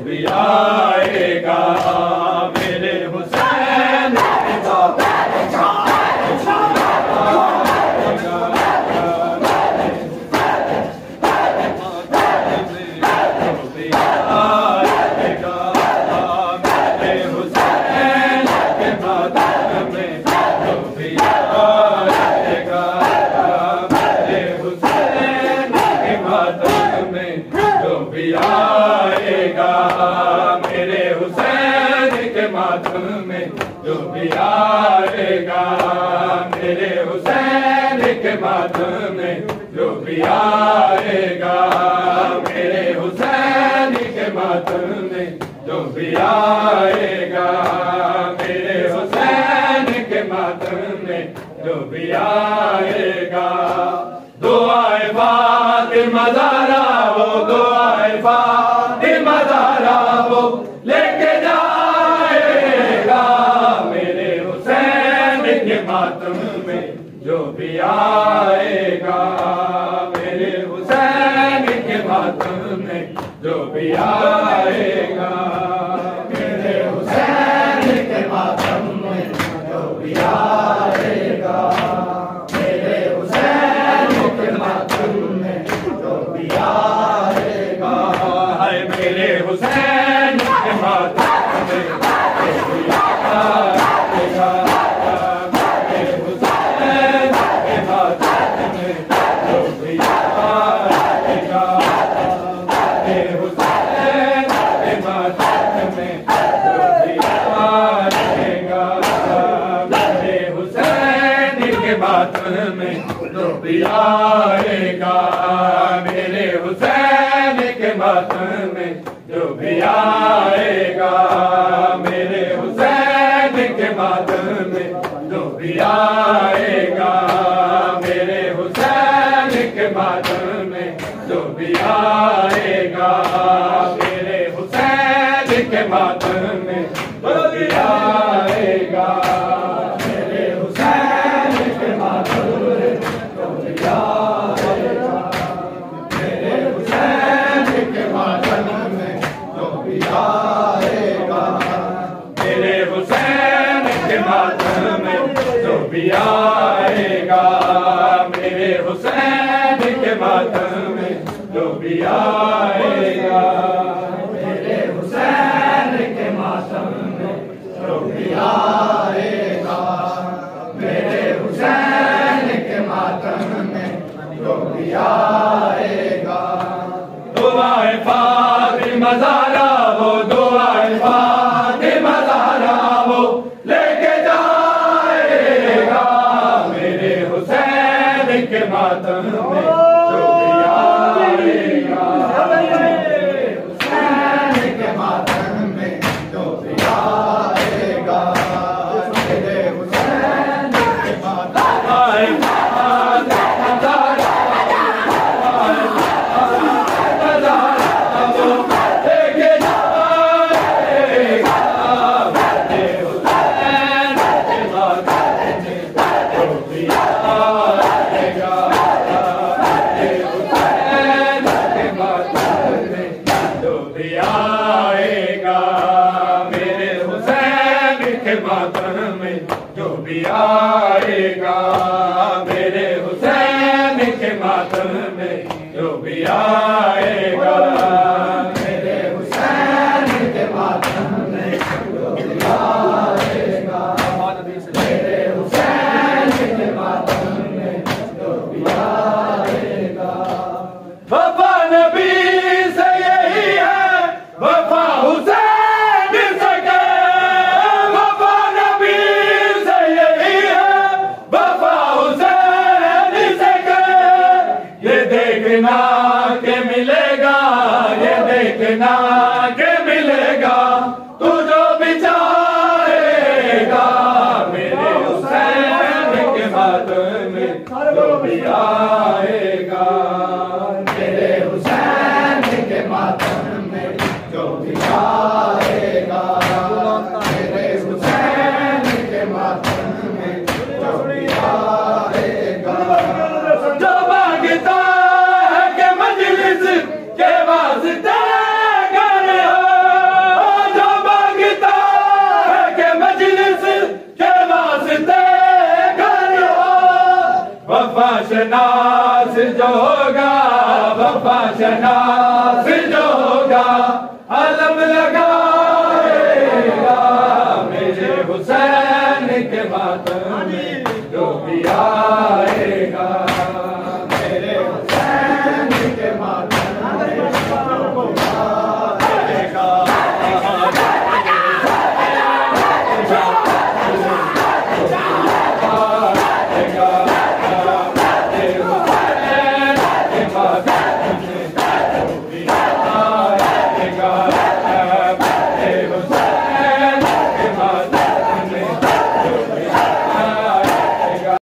भी आएगा मेरे हुसैन के बाद मेरे हुसैन के मातम में जो भी आएगा मेरे हुसैन के मातम में जो भी आएगा मेरे हुसैन के मातम में जो भी आएगा मेरे हुसैन के मातम में जो भी आएगा दुआए फातिमा ज़हरा वो दुआए फातिमा ज़हरा वो लेके जाएगा मेरे हुसैन के मातम में जो भी आएगा मेरे हुसैन के मातम में जो भी आएगा मेरे हुसैन के मातम में जो भी आएगा मेरे हुसैन के मातम में जो भी आएगा है मेरे हुसैन के मातम में जो भी आएगा मेरे हुसैन के मातम में जो भी आएगा मेरे हुसैन के मातम में जो भी आएगा मेरे हुसैन के मातम में जो भी आएगा मेरे हुसैन के मातम में जो भी आएगा मेरे हुसैन के मातम में जो भी आएगा मेरे हुसैन के मातम में जो भी आएगा मेरे हुसैन के मातम में जो भी आएगा मेरे हुसैन के मातम में जो भी आएगा मेरे हुसैन के मातम में जो भी आएगा मेरे हुसैन के मातम में जो भी आएगा मेरे हुसैन के मातम में जो भी आएगा मेरे हुसैन के मातम में जो भी आएगा मेरे हुसैन के मातम में जो भी आएगा दुआए फातिमा ज़हरा वो दुआए फातिमा ज़हरा वो लेके जाएगा मेरे हुसैन के मातम में जो भी आएगा मेरे हुसैन के मातम में जो भी आएगा मेरे हुसैन के मातम जो भी आएगा मेरे हुसैन के मातम में जो भी आएगा मेरे हुसैन के मातम में जो भी आएगा मेरे हुसैन के मातम में जो भी आएगा वफा नबी से यही है वफा हुसैन देखना के मिलेगा ये देखना के मिलेगा तू जो भी चाहेगा मेरे हुसैन के मातम में जो भी आएगा मेरे हुसैन के मातम में जो भी आएगा मेरे हुसैन के मातम में जो भी आएगा जो मांगता के वास्ते घर हो शनास जो होगा, वफा शनास जो